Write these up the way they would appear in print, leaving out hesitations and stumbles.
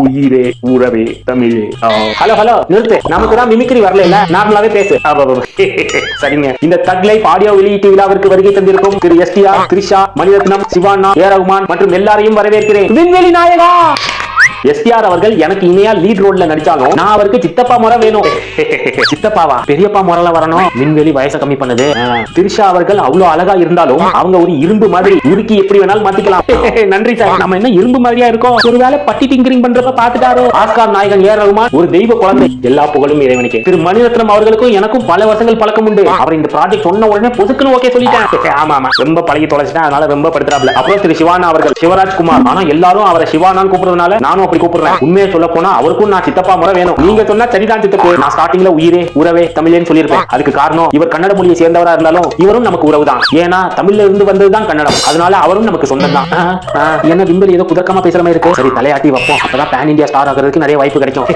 உயிரே உறவே தமிழே. ஹலோ ஹலோ நிறுத்து. நமக்குதான் மிமிக்ரி வரல இல்ல, நார்மலாவே பேசு. சரிங்க. இந்த தக் லைஃப் ஆடியோ வெளியீட்டு விழாவிற்கு வருகை தந்திருக்கும் திரு எஸ்டிஆர், திரிஷா, மணிரத்னம், சிவானா, ஏ ரகுமான் மற்றும் எல்லாரையும் வரவேற்கிறேன். விண்வெளி நாயகா எஸ்டிஆர் அவர்கள் எனக்கு இணையா லீட் ரோல்ல நடிச்சாலும் நான் அவருக்கு சித்தப்பா முறை வேணும். சித்தப்பாவா? பெரியப்பா முறைல வரணும். விண்வெளி வயசை கம்மி பண்ணுது. திரிஷா அவர்கள் அவ்வளவு அழகா இருந்தாலும் அவங்க ஒரு இரும்பு மாதிரி உருக்கி எப்படி வேணாலும் மாத்திக்கலாம். நன்றி சார். நம்ம என்ன இரும்பு மாதிரியா இருக்கோம்? ஒருவேளை பட்டி டிங்கரிங் பண்றப்ப பாத்துட்டாரோ. ஆஸ்கார் நாயகன் ஏ ரகுமான் ஒரு தெய்வ குழந்தை. எல்லா புகழும் இறைவனுக்கு. திரு மணிரத்னம் அவர்களுக்கும் எனக்கும் பல வருஷங்கள் பழக்கம் உண்டு. அவர் இந்த ப்ராஜெக்ட் சொன்ன உடனே பொதுக்குன்னு ஓகே சொல்லிட்டேன். ஆமா ஆமா, ரொம்ப பழகி தொலைச்சிட்டேன், அதனால ரொம்ப படுத்துறாப்ல. அப்புறம் திரு சிவானா அவர்கள், சிவராஜ்குமார். ஆனா எல்லாரும் அவரை சிவானான்னு கூப்பிடுறதுனால நானும் அப்படி கூப்பிடுறேன். உண்மையை சொல்ல போனா அவருக்கும் நான் சித்தப்பா முறை வேணும். நீங்க சொன்னா சரிதான் சித்தப்பு. நான் ஸ்டார்டிங்ல உயிரே உறவே தமிழேன்னு சொல்லியிருப்பேன். அதுக்கு காரணம் இவர் கன்னட மொழியை சேர்ந்தவரா இருந்தாலும் இவரும் நமக்கு உறவு தான். ஏன்னா தமிழ்ல இருந்து வந்ததுதான் கன்னடம். அதனால அவரும் நமக்கு சொந்தம் தான். என்ன விம்பல் ஏதோ குதர்க்கமா பேசுற மாதிரி இருக்கு. சரி, தலையாட்டி வைப்போம். அப்பதான் பேன் இந்தியா ஸ்டார் ஆகிறதுக்கு நிறைய வாய்ப்பு கிடைக்கும்.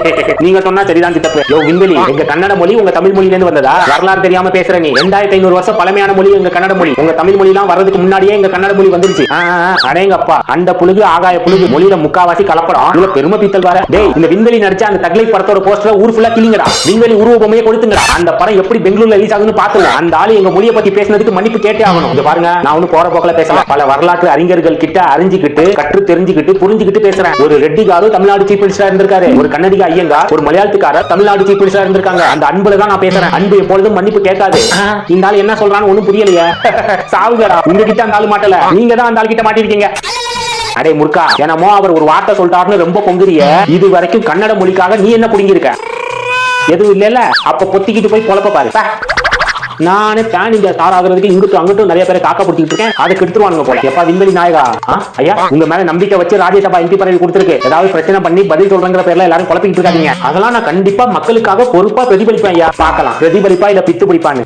நீங்க சொன்னா சரிதான் சித்தப்பு. யோ விம்பலி, எங்க கன்னட மொழி உங்க தமிழ் மொழியில இருந்து வந்ததா? வரலாறு தெரியாம பேசுற நீ. 2500 வருஷம் பழமையான மொழி எங்க கன்னட மொழி. உங்க தமிழ் மொழி எல்லாம் வர்றதுக்கு முன்னாடியே எங்க கன்னட மொழி வந்துருச்சு. அடேங்கப்பா, அந்த புழுகு ஆகாய புழுகு மொழியில முக்காவாசி கலப்படம். இதுல பெருமை பீத்தல் வர. டேய், இந்த விண்வெளி நடிச்ச அந்த தக் லைஃப் படத்தோட போஸ்டர் ஊர் ஃபுல்லா கிளிங்கடா. விண்வெளி உருவ பொம்மையை கொடுத்துங்கடா. அந்த படம் எப்படி பெங்களூர்ல ரிலீஸ் ஆகுதுன்னு பாத்துங்க. அந்த ஆளு எங்க மொழியை பத்தி பேசினதுக்கு மன்னிப்பு கேட்டே ஆகணும். இது பாருங்க, நான் ஒன்னும் போற போக்கல பேசல. பல வரலாற்று அறிஞர்கள் கிட்ட அறிஞ்சிக்கிட்டு கற்று தெரிஞ்சுக்கிட்டு புரிஞ்சுக்கிட்டு பேசுறேன். ஒரு ரெட்டிகாரு தமிழ்நாடு சீஃப் மினிஸ்டரா இருந்திருக்காரு. ஒரு கன்னடிகா ஐயங்கார், ஒரு மலையாளத்துக்காரர் தமிழ்நாடு சீஃப் மினிஸ்டரா இருந்திருக்காங்க. அந்த அன்புல தான் நான் பேசுறேன். அன்பு எப்பொழுதும் மன்னிப்பு கேட்காது. இந்த ஆள் என்ன சொல்றான்னு ஒண்ணும் புரியலையே. சாவுகடா, உங்ககிட்ட அந்த ஆள் மாட்டல, நீங்க தான் அந்த ஆள் கிட்ட மாட்டிருக்கீங்க. அடே முர்க்கா, என்னமோ அவர் ஒரு வார்த்தை சொல்லிட்டாருன்னு ரொம்ப பொங்குறிய. இது வரைக்கும் கன்னட மொழிக்காக நீ என்ன புடிங்கிருக்க? எதுவும் இல்ல. அப்ப பொத்திக்கிட்டு போய் பொழப்ப பாரு. நானே பேன் இந்தியா ஸ்டார் ஆகுறதுக்கு இங்கிட்டும் அங்கிட்டும் நிறைய பேரை காக்க பிடிச்சிட்டு இருக்கேன். அதை கெடுத்துருவானுங்க போல. எப்பா விண்வெளி நாயகா, ஐயா உங்க மேல நம்பிக்கை வச்சு ராஜ்யசபா எம்பி பதவி கொடுத்திருக்கு. ஏதாவது பிரச்சனை பண்ணி பதில் சொல்றங்கிற பேர்ல எல்லாரும் குழப்பிட்டு இருக்காதீங்க. அதெல்லாம் நான் கண்டிப்பா மக்களுக்காக பொறுப்பா பிரதிபலிப்பேன். ஐயா பார்க்கலாம், பிரதிபலிப்பா இல்ல பித்து பிடிப்பான்னு.